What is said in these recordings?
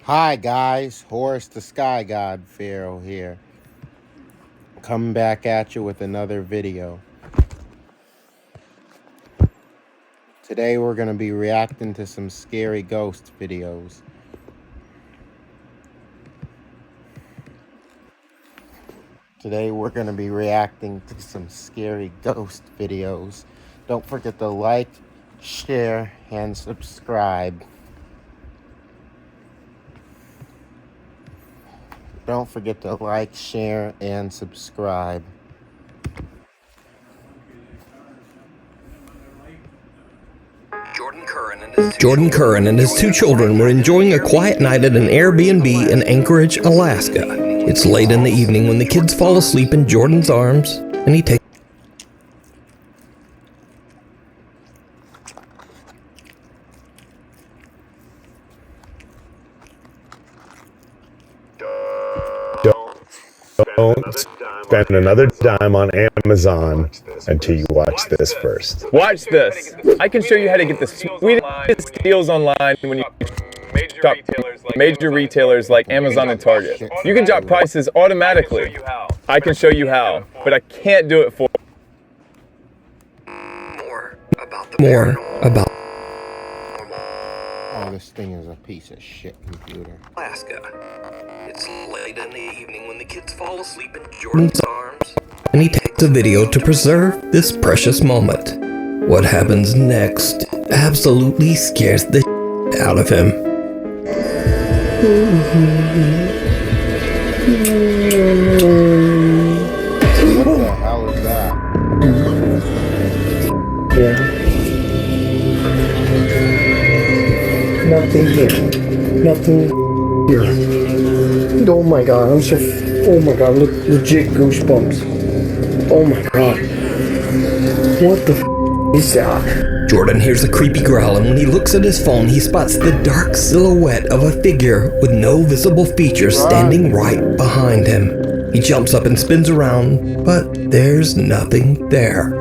Hi guys, Horus the Sky God Pharaoh here. Coming back at you with another video. Today we're going to be reacting to some scary ghost videos. Don't forget to like, share, and subscribe. Jordan Curran and his two children were enjoying a quiet night at an Airbnb in Anchorage, Alaska. It's late in the evening when the kids fall asleep in Jordan's arms, and he takes Don't spend another dime on Amazon until you watch this first. Watch this. I can show you how to get the sweetest deals online when you shop major retailers like Amazon and Target. You can drop prices automatically. I can show you how, but I can't do it for more about Oh, this thing is a piece of shit computer. Alaska. It's late in the evening when the kids fall asleep in Jordan's arms. and he takes a video to preserve this precious moment. What happens next absolutely scares the out of him. What the hell is that? Nothing here. Nothing here. Oh my god, I'm so. Oh my god, look, legit goosebumps. Oh my god. What the is that? Jordan hears a creepy growl, and when he looks at his phone, he spots the dark silhouette of a figure with no visible features standing right behind him. He jumps up and spins around, but there's nothing there.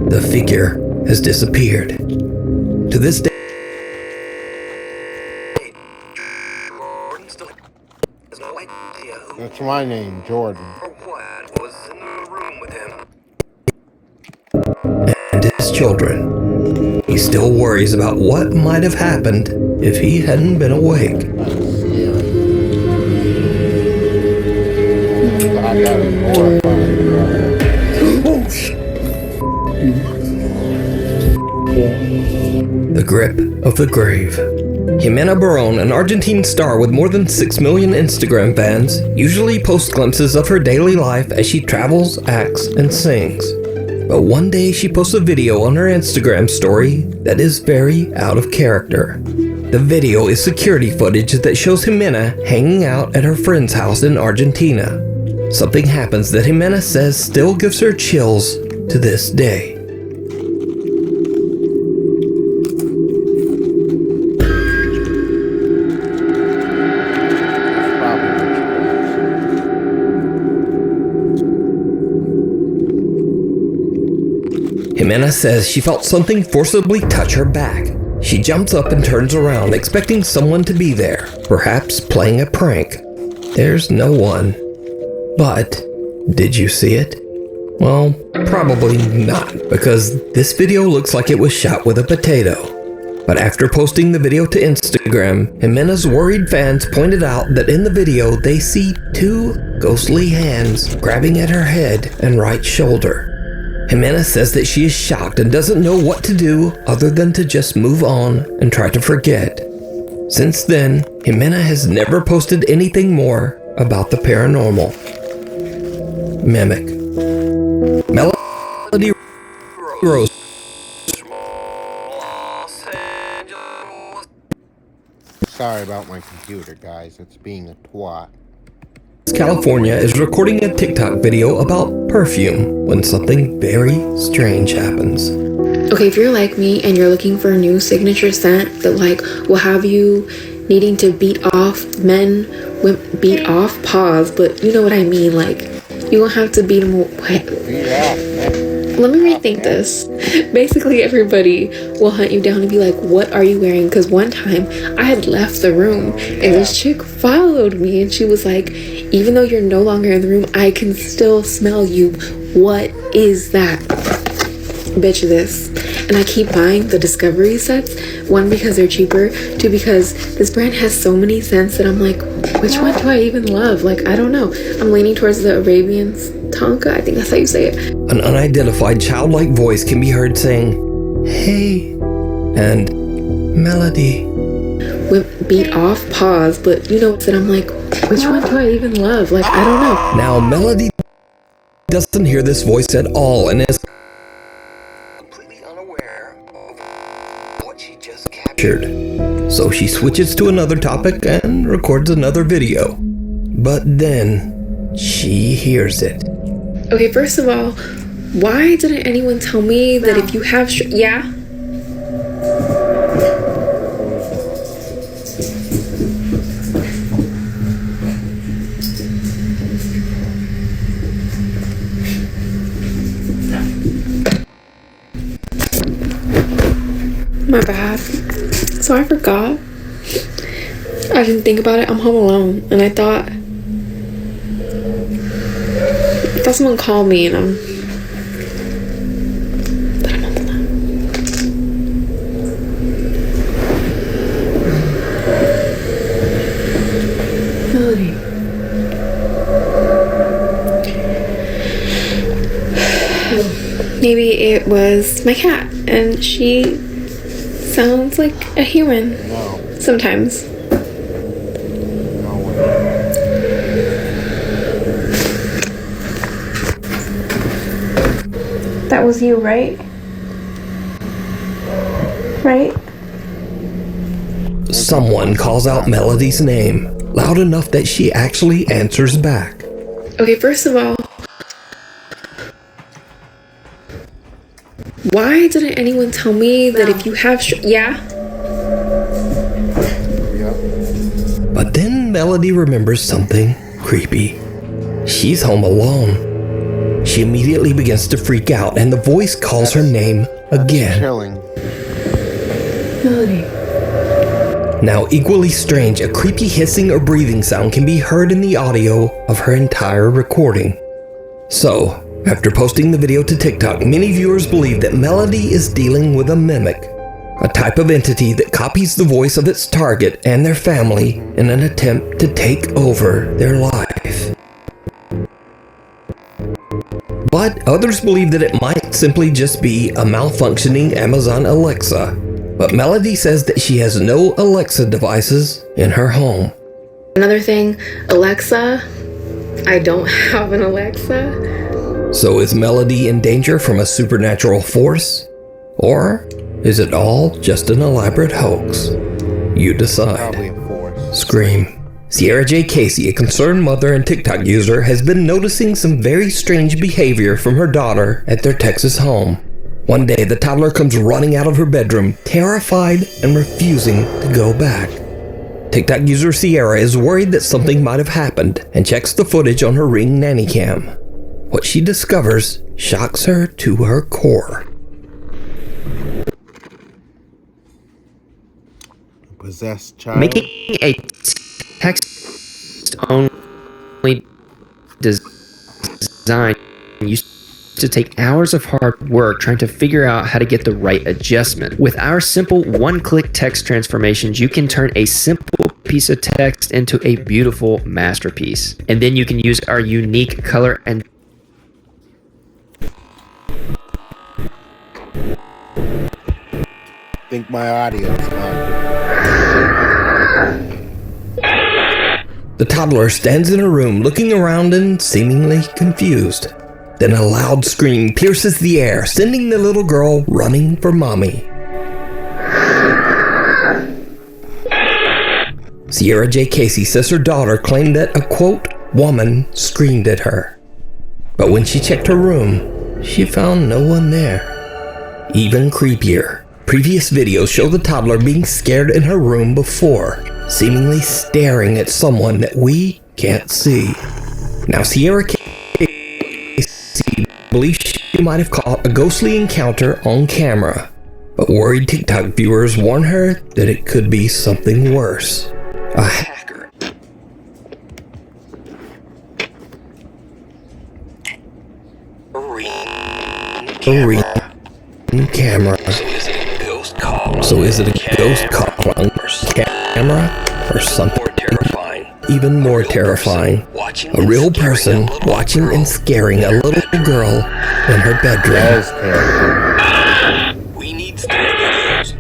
The figure has disappeared. To this day, That's my name, Jordan. What was in the room with him? and his children, he still worries about what might have happened if he hadn't been awake. I got it horrifying. Oh shit. The grip of the grave. Jimena Barón, an Argentine star with more than 6 million Instagram fans, usually posts glimpses of her daily life as she travels, acts, and sings. But one day she posts a video on her Instagram story that is very out of character. The video is security footage that shows Jimena hanging out at her friend's house in Argentina. Something happens that Jimena says still gives her chills to this day. Jimena says she felt something forcibly touch her back. She jumps up and turns around, expecting someone to be there, perhaps playing a prank. There's no one. But, did you see it? Well, probably not, because this video looks like it was shot with a potato. But after posting the video to Instagram, Jimena's worried fans pointed out that in the video they see two ghostly hands grabbing at her head and right shoulder. Jimena says that she is shocked and doesn't know what to do other than to just move on and try to forget. Since then, Jimena has never posted anything more about the paranormal. Mimic. Melody Rose. Sorry about my computer, guys. It's being a twat. California is recording a TikTok video about perfume when something very strange happens. Okay, if you're like me and you're looking for a new signature scent that like will have you needing to beat off pause, but you know what I mean, like you don't have to beat them away. Let me rethink this. Basically, everybody will hunt you down and be like, what are you wearing? Because one time I had left the room and this chick followed me and she was like, even though you're no longer in the room, I can still smell you. What is that? Bitch, this. And I keep buying the Discovery sets. One, because they're cheaper. Two, because this brand has so many scents that I'm like, which one do I even love? Like, I don't know. I'm leaning towards the Arabians. Tonka, I think that's how you say it. An unidentified childlike voice can be heard saying, "Hey," and "Melody." Went beat off, pause, but you know, that I'm like, which one do I even love? Like, I don't know. Now, Melody doesn't hear this voice at all and is Completely unaware of what she just captured. captured. So she switches to another topic and records another video. But then she hears it. Okay, first of all, why didn't anyone tell me that if you have yeah? My bad. So I forgot. I didn't think about it. I'm home alone, and I thought someone called me, and I'm on the line. Melody. Maybe it was my cat, and she sounds like a human. No. Sometimes. No way. That was you, right? Right? Someone calls out Melody's name, loud enough that she actually answers back. Okay, first of all, why didn't anyone tell me that if you have yeah? But then Melody remembers something creepy. She's home alone. She immediately begins to freak out, and the voice calls her name again. Chilling. Melody. Now, equally strange, a creepy hissing or breathing sound can be heard in the audio of her entire recording. So, after posting the video to TikTok, many viewers believe that Melody is dealing with a mimic, a type of entity that copies the voice of its target and their family in an attempt to take over their life. But others believe that it might simply just be a malfunctioning Amazon Alexa. But Melody says that she has no Alexa devices in her home. Another thing, Alexa, I don't have an Alexa. So is Melody in danger from a supernatural force? Or is it all just an elaborate hoax? You decide. Probably a force. Scream. Sierra J. Casey, a concerned mother and TikTok user, has been noticing some very strange behavior from her daughter at their Texas home. One day, the toddler comes running out of her bedroom, terrified and refusing to go back. TikTok user Sierra is worried that something might have happened and checks the footage on her Ring nanny cam. What she discovers shocks her to her core. Possessed child. Making a text-only design used to take hours of hard work trying to figure out how to get the right adjustment. With our simple one-click text transformations, you can turn a simple piece of text into a beautiful masterpiece. And then you can use our unique color and I think my audio's not. The toddler stands in her room looking around and seemingly confused. Then a loud scream pierces the air, sending the little girl running for mommy. Sierra J. Casey says her daughter claimed that a, quote, woman screamed at her. But when she checked her room, she found no one there. Even creepier, previous videos show the toddler being scared in her room before, seemingly staring at someone that we can't see. Now, Sierra Casey believes she might have caught a ghostly encounter on camera. But worried TikTok viewers warn her that it could be something worse. A hacker. A camera. So is it a ghost caught on camera or something even more terrifying? A real person watching and scaring a little girl in her bedroom.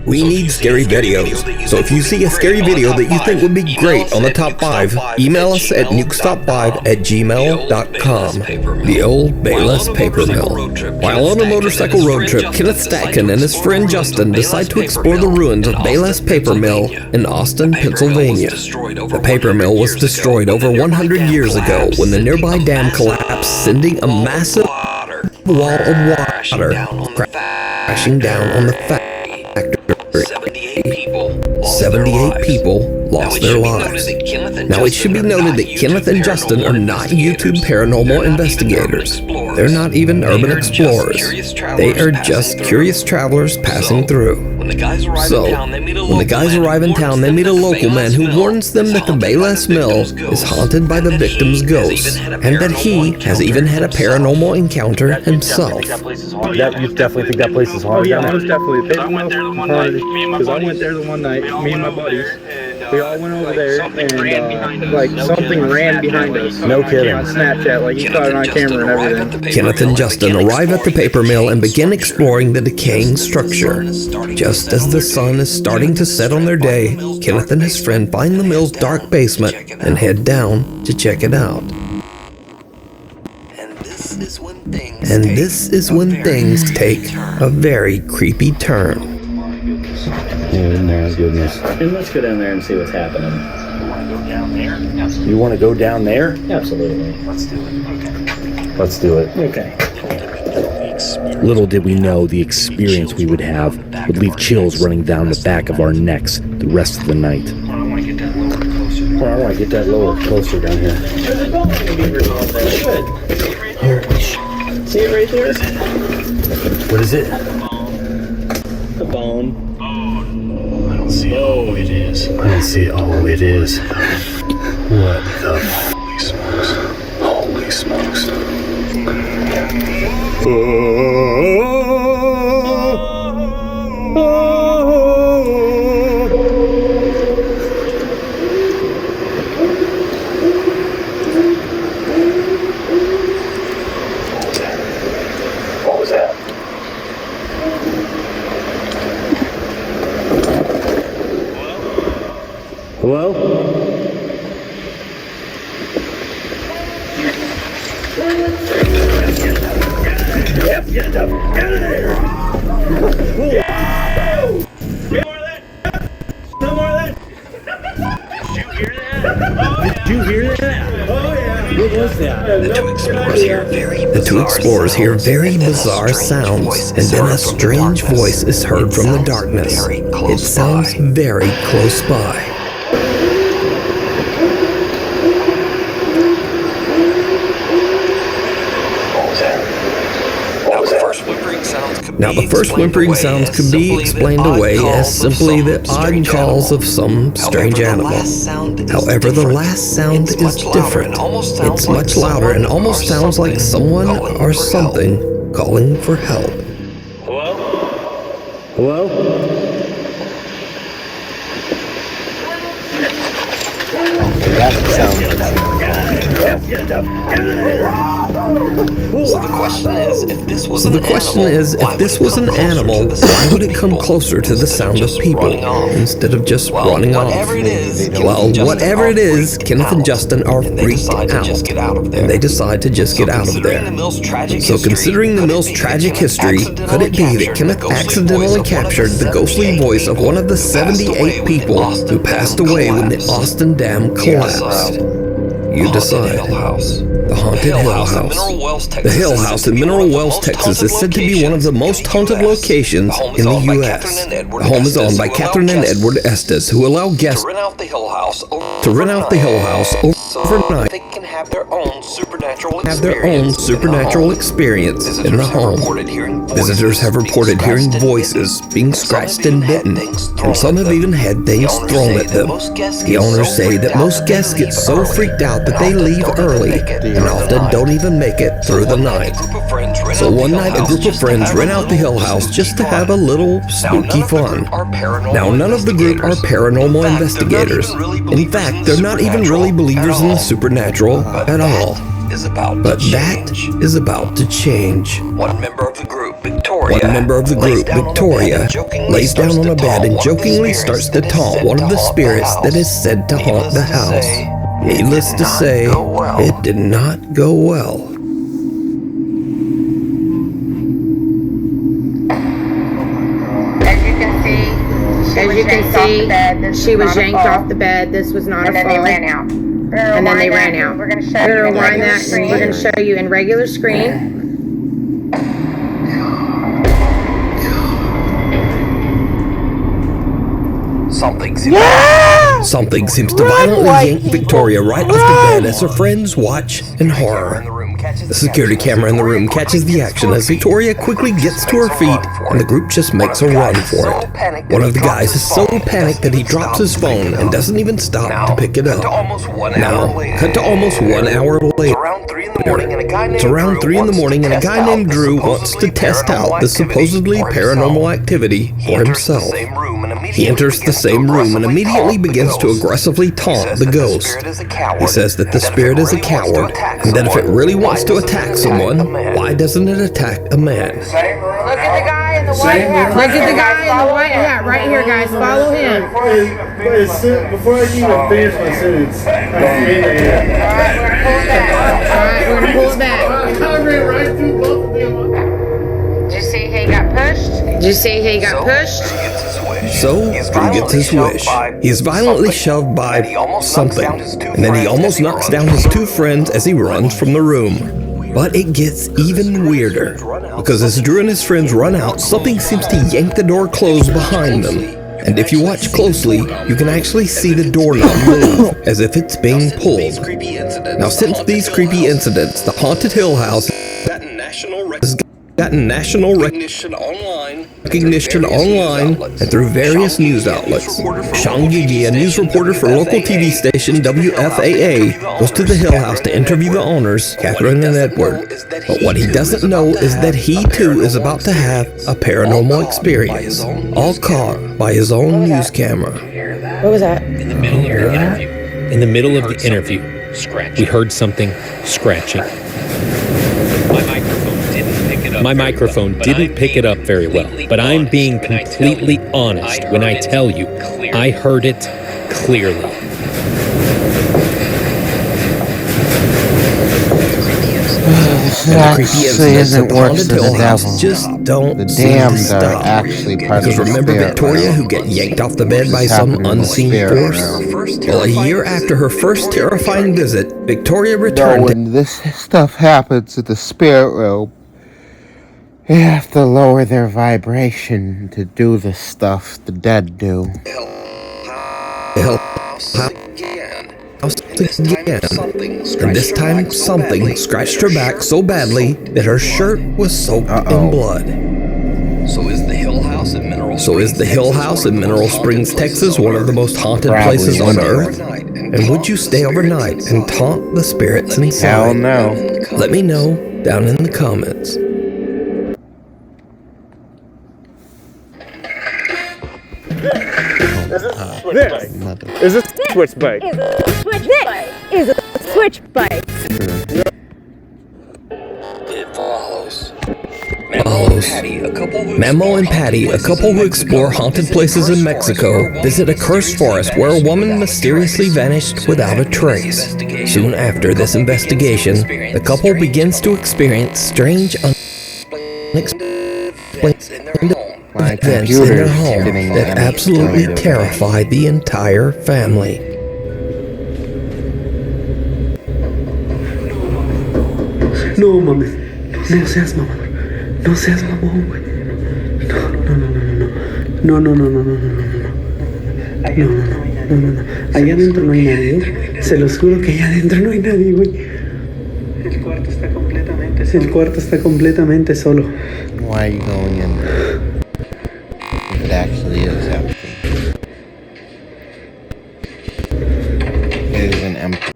We need scary videos. So if you see a scary video that you think would be great on the top 5, email us at nukestop5@gmail.com. The old Bayless Paper Mill. While on a motorcycle road trip, Kenneth Statkin and his friend Justin decide to explore the ruins of Bayless Paper Mill in Austin, Pennsylvania. The paper mill was destroyed over 100 years ago when the nearby dam collapsed, sending a massive wall of water crashing down on the factory. 78 people lost their lives. Now it should be noted that Kenneth and Justin are not YouTube paranormal investigators. They're not even urban explorers. They are just curious travelers passing through. So, when the guys arrive in town, they meet a local man who warns them that the Bayless Mill is haunted by the victim's ghosts, and that he has even had a paranormal encounter himself. You definitely think that place is haunted? Oh yeah, most definitely. Paper Mill haunted. Because I went there the one night, me and my buddies. We all went over there, and like something ran behind us. No kidding. On Snapchat, like he caught it on camera and everything. Kenneth and Justin arrive at the paper mill and begin exploring the decaying structure. Just as the sun is starting to set on their day, Kenneth and his friend find the mill's dark basement and head down to check it out. And this is when things take a very creepy turn. Oh my goodness. And let's go down there and see what's happening. You want to go down there? Absolutely. Let's do it. Okay. Little did we know the experience we would have would leave chills running down the back of our necks the rest of the night. Oh, I want to get that lower, closer down here. See it right there? What is it? A bone. I don't see it. Oh, it is. I don't see it. Oh, it is. What the holy smokes. Holy smokes. What was that? Hello? Yep, get up. Get out of there! No more of that! Did you hear that? Oh yeah! What was that? The two explorers hear very bizarre sounds, and then a strange voice is heard from the darkness. It sounds very close by. Now, the first whimpering sounds could be explained away as simply the odd calls of some strange animal. However, the last sound is different. It's much louder and almost sounds like someone or something calling for help. Hello? That's the sound. So the question is, if this was an animal, why would it come closer to the sound of people instead of just running off? Well, whatever it is, Kenneth and Justin are freaked out, and they decide to just get out of there. So considering the mill's tragic history, could it be that Kenneth accidentally captured the ghostly voice of one of the 78 people who passed away when the Austin Dam collapsed? You decide. The Haunted Hill House. The Hill House in Mineral Wells, Texas is said to be one of the most haunted locations in the U.S. The home is owned by Catherine and Edward Estes, who allow guests to rent out the Hill House over overnight they can have their own supernatural experience in the home. Visitors have reported hearing voices, being scratched and bitten, and some have even had things thrown at them. The owners say that most guests get so freaked out that they leave early and often don't even make it through the night. So one night, a group of friends rent out the Hill House just to have a little spooky fun. Now, none of the group are paranormal investigators. In fact, they're not even really believers in the supernatural at all. But that is about to change. One member of the group, Victoria, lays down on a bed and jokingly starts to taunt one of the spirits that is said to haunt the house. Needless to say, it did not go well. As you can see, she was yanked off the bed. This was not a fall. And then they ran out. And then they ran out. We're going to rewind that, and we're going to show you in regular screen. Something seems to violently yank Victoria right off the bed as her friends watch in horror. The security camera in the room catches the action as Victoria quickly gets to her feet and the group just makes a run for it. One of the guys is so panicked that he drops his phone and doesn't even stop to pick it up. Now, cut to almost 1 hour later. It's around 3 in the morning and a guy named Drew wants to test out the supposedly paranormal activity for himself. He enters the same room and immediately begins to aggressively taunt the ghost. He says that the spirit is a coward and that if it really wants to attack someone, why doesn't it attack a man? Look at the guy in the white hat. Look at the guy in the white hat right here, guys. Follow him. Before I can even finish my sentence, Alright, we're gonna pull it back. Did you see he got pushed? So, Drew gets his wish. He is violently shoved by something, and then he almost knocks down his two friends as he runs from the room. But it gets even weirder, because as Drew and his friends run out, something seems to yank the door closed behind them. And if you watch closely, you can actually see the doorknob move, as if it's being pulled. Now, since these creepy incidents, the Haunted Hill House has gotten national recognition online and through various news outlets. Sean Gigi, a news reporter for local TV station WFAA, goes to the Hill House to interview the owners, Catherine and Edward. But what he doesn't know is that he too is about to have a paranormal experience, all caught by his own news camera. What was that? In the middle of the interview, we heard something scratching. My microphone didn't pick it up very well, but I'm being completely honest when I tell you I heard it clearly. The creepy incidents at the Haunted Hill House just don't seem to stop. Because remember Victoria, who got yanked off the bed by some unseen force? Well, a year after her first terrifying visit, Victoria returned. When this stuff happens at the spirit realm, you have to lower their vibration to do the stuff the dead do. And this time something scratched her back so badly that her shirt was soaked in blood. So is the Hill House in Mineral Springs, Texas, one of the most haunted places on earth? And would you stay overnight and taunt the spirits inside? Hell no. Let me know down in the comments. Is a switch bike. Is a switch bike. It follows. Memo and Patty, a couple who explore haunted places in Mexico, visit a cursed forest where a woman mysteriously vanished without a trace. Soon after this investigation, the couple begins to experience strange, unexplained events in their home that absolutely terrified the entire family. No mames, no seas mamón, no seas mamón, güey. No. Allá adentro no hay nadie. Se los juro que allá adentro no hay nadie, güey. El cuarto está completamente solo. Why are you going in there? If it actually is empty. It isn't empty.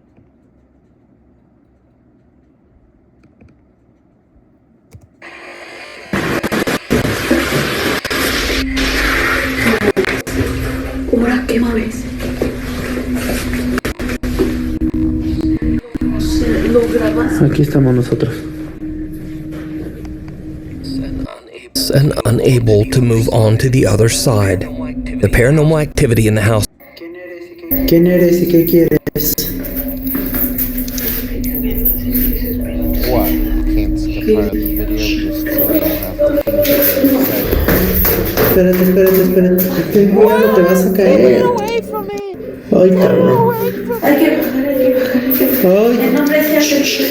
Ahora, ¿qué mames? Lo grabas. Aquí estamos nosotros. And unable to move on to the other side. The paranormal activity in the house. ¿Quién eres y qué quieres? What? Can't skip part of the video just so I don't have to finish Espérate. Ten cuidado, te vas a caer. Ay, cabrón. Hay que bajar. En nombre de Jesús.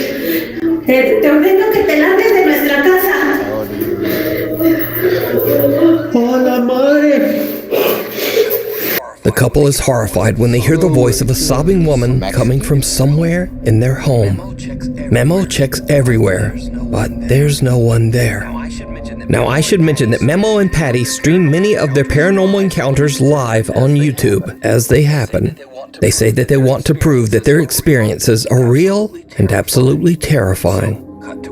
Te ordeno que te largues de nuestra casa. ¡Hola, madre! The couple is horrified when they hear the voice of a sobbing woman coming from somewhere in their home. Memo checks everywhere, but there's no one there. Now, I should mention that Memo and Patty stream many of their paranormal encounters live on YouTube as they happen. They say that they want to prove that their experiences are real and absolutely terrifying.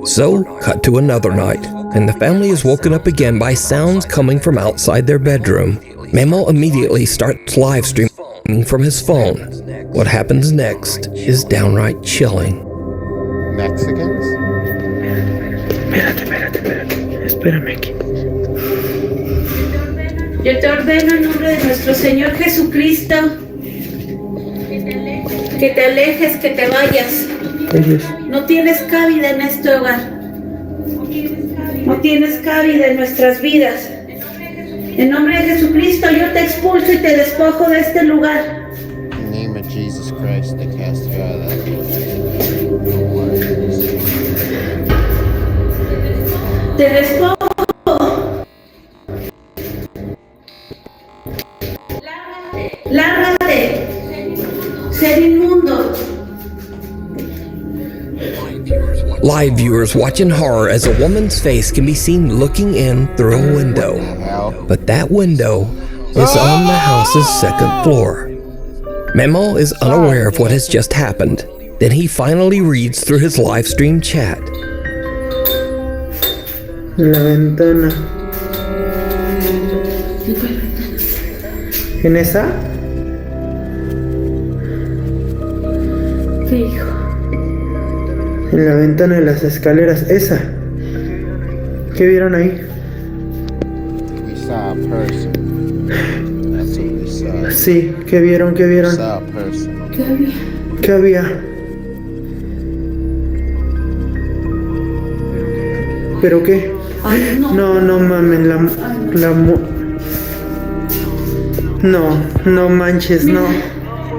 So, cut to another night, and the family is woken up again by sounds coming from outside their bedroom. Memo immediately starts live streaming from his phone. What happens next is downright chilling. Mexicans? Espérame aquí. Yo te ordeno en nombre de nuestro Señor Jesucristo que te alejes, que te vayas. No tienes cabida en este hogar. No tienes cabida en nuestras vidas. En nombre de Jesucristo yo te expulso y te despojo de este lugar. In the name of Jesus Christ, I cast you out of that place. Te despojo. Lárgate. Ser inmundo. Live viewers watch in horror as a woman's face can be seen looking in through a window. But that window is on the house's second floor. Memo is unaware of what has just happened. Then he finally reads through his live stream chat. La ventana. ¿En esa? ¿Qué hijo? En la ventana de las escaleras. Esa. ¿Qué vieron ahí? We saw a person. That's what we saw. Sí, ¿qué vieron? We saw a person. ¿Qué había? ¿Qué había? ¿Pero qué? Ay, no. No mamen, no manches, no.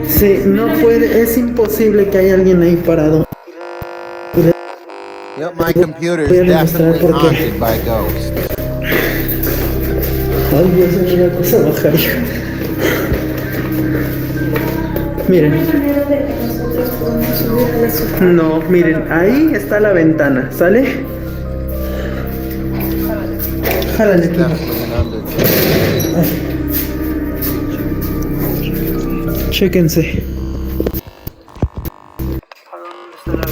Sí, no puede, es imposible que haya alguien ahí parado. Yep, my computer Voy a is demostrar definitely por qué. haunted by ghosts. Ay, Dios mío, una cosa bajar, hija. Miren. No, miren, ahí está la ventana, ¿sale? Jálale aquí. Chéquense.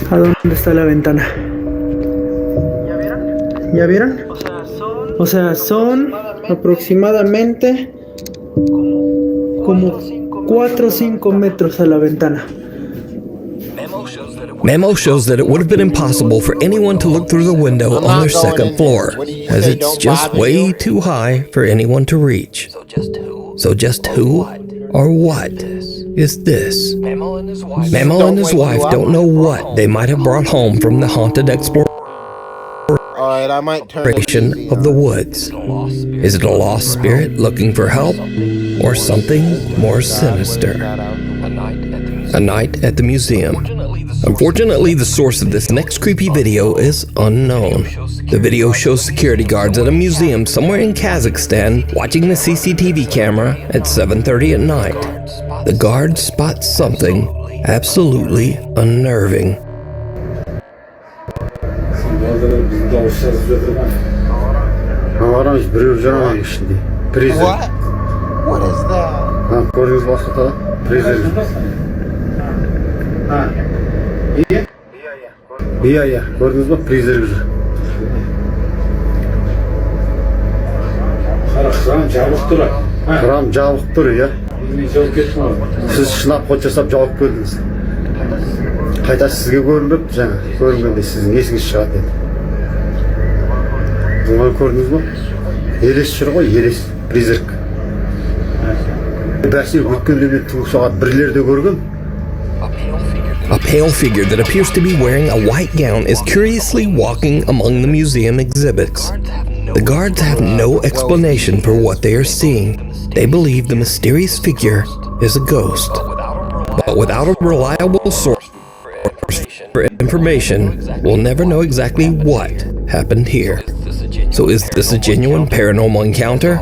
¿A dónde está la ventana? ¿Ya vieron? O sea, son aproximadamente como 4 o 5 metros a la ventana. Memo shows that it would have been impossible for anyone to look through the window on their second floor, as it's just way too high for anyone to reach. So just who or what is this? Memo and his wife don't know what they might have brought home from the haunted exploration of the woods. Is it a lost spirit looking for help, or something more sinister? A night at the museum. Unfortunately, the source of this next creepy video is unknown. The video shows security guards at a museum somewhere in Kazakhstan watching the CCTV camera at 7:30 at night. The guards spot something absolutely unnerving. What? What is that? Iya, gördünüz mü? Freezer bizi. Kıram jabık dur ya. Siz şınap koçasap jabık gördünüz. Qayta sizge görünüp, жаңа көрінгенде sizin esiniz шығады еді. Bunu gördünüz mü? Елес жүр ғой, елес, призрак. Бәсе өткенде мен түнгі сағат 1-лерде көргем. A pale figure that appears to be wearing a white gown is curiously walking among the museum exhibits. The guards have no explanation for what they are seeing. They believe the mysterious figure is a ghost. But without a reliable source for information, we'll never know exactly what happened here. So is this a genuine paranormal encounter?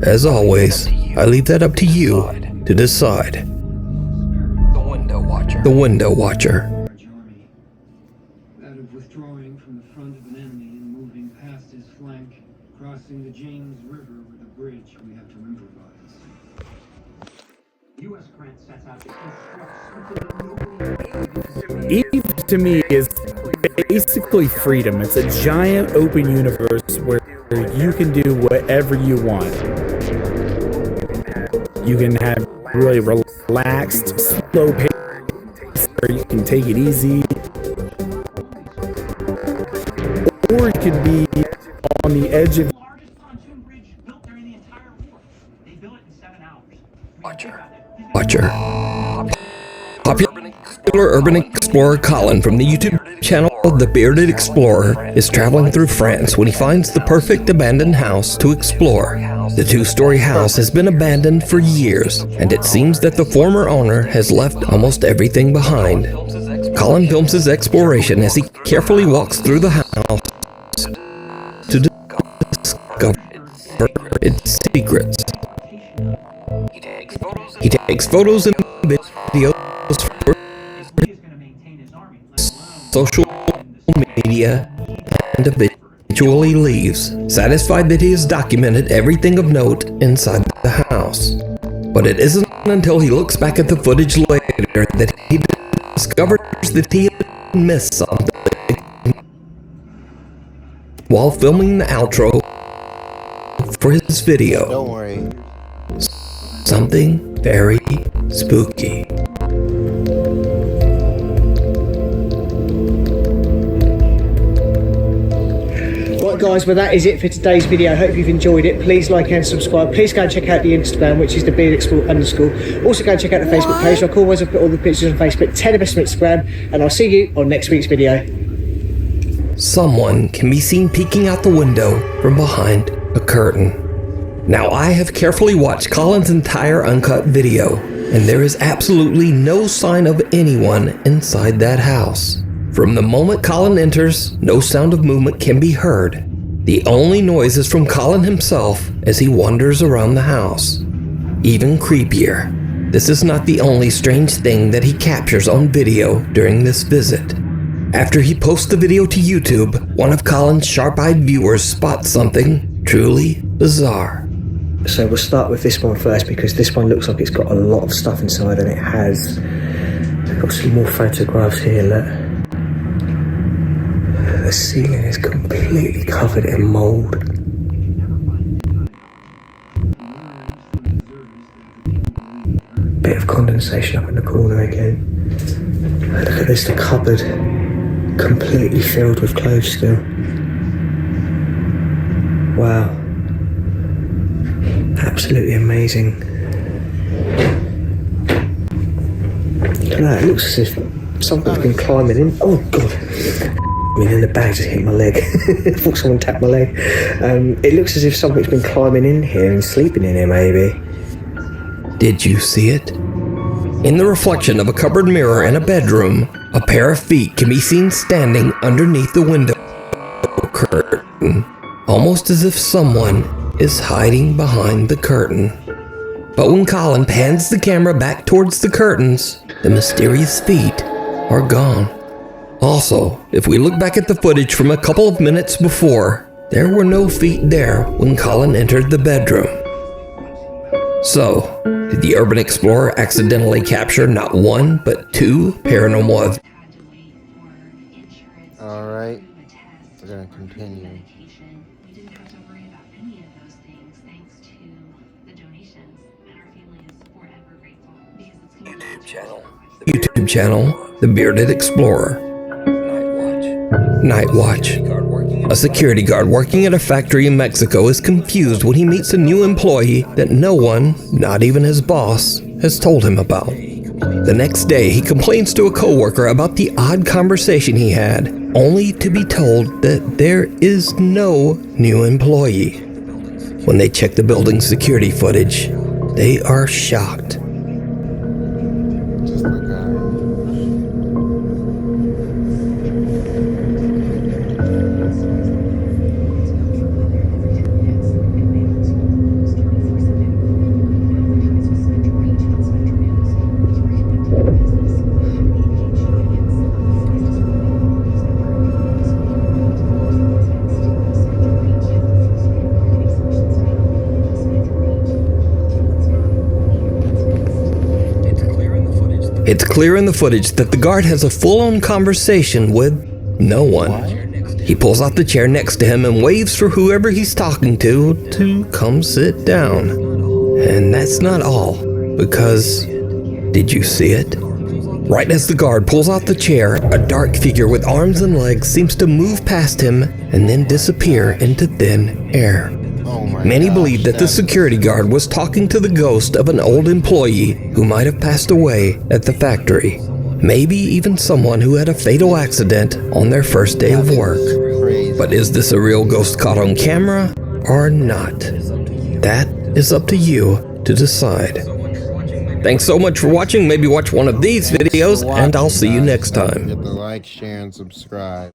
As always, I leave that up to you to decide. The Window Watcher. That of withdrawing from the front of an enemy and moving past his flank, crossing the James River with a bridge we have to improvise. U.S. Grant sets out to Eve to me is basically freedom. It's a giant open universe where you can do whatever you want. You can have really relaxed, slow pace. You can take it easy, or it could be on the edge of. Watcher. Popular urban explorer Colin from the YouTube channel The Bearded Explorer is traveling through France when he finds the perfect abandoned house to explore. The two-story house has been abandoned for years, and it seems that the former owner has left almost everything behind. Colin films his exploration as he carefully walks through the house to discover its secrets. He takes photos and videos for social media and eventually leaves, satisfied that he has documented everything of note inside the house. But it isn't until he looks back at the footage later that he discovers that he had missed something while filming the outro for his video. Don't worry. Something very spooky. Right guys, well that is it for today's video. I hope you've enjoyed it. Please like and subscribe. Please go and check out the Instagram, which is _. Also go and check out the Facebook page. Like always, I've put all the pictures on Facebook, 10 of us on Instagram, and I'll see you on next week's video. Someone can be seen peeking out the window from behind a curtain. Now, I have carefully watched Colin's entire uncut video, and there is absolutely no sign of anyone inside that house. From the moment Colin enters, no sound of movement can be heard. The only noise is from Colin himself as he wanders around the house. Even creepier, this is not the only strange thing that he captures on video during this visit. After he posts the video to YouTube, one of Colin's sharp-eyed viewers spots something truly bizarre. So we'll start with this one first because this one looks like it's got a lot of stuff inside, and it has. I've got some more photographs here, look. The ceiling is completely covered in mould. Bit of condensation up in the corner again. Look at this, the cupboard completely filled with clothes still. Wow. Absolutely amazing. Look at that, it looks as if something's been climbing in. Oh god. I mean, the bag just hit my leg. I thought someone tapped my leg. It looks as if something's been climbing in here and sleeping in here, maybe. Did you see it? In the reflection of a cupboard mirror in a bedroom, a pair of feet can be seen standing underneath the window curtain, almost as if someone is hiding behind the curtain. But when Colin pans the camera back towards the curtains, the mysterious feet are gone. Also, if we look back at the footage from a couple of minutes before, there were no feet there when Colin entered the bedroom. So, did the urban explorer accidentally capture not one, but two paranormal events? Alright, we're gonna continue. YouTube channel, The Bearded Explorer. Night Watch. A security guard working at a factory in Mexico is confused when he meets a new employee that no one, not even his boss, has told him about. The next day, he complains to a coworker about the odd conversation he had, only to be told that there is no new employee. When they check the building's security footage, they are shocked. It's clear in the footage that the guard has a full-on conversation with no one. He pulls out the chair next to him and waves for whoever he's talking to come sit down. And that's not all, because did you see it? Right as the guard pulls out the chair, a dark figure with arms and legs seems to move past him and then disappear into thin air. Many believe that the security guard was talking to the ghost of an old employee who might have passed away at the factory. Maybe even someone who had a fatal accident on their first day of work. But is this a real ghost caught on camera or not? That is up to you to decide. Thanks so much for watching. Maybe watch one of these videos, and I'll see you next time. Hit the like, share, and subscribe.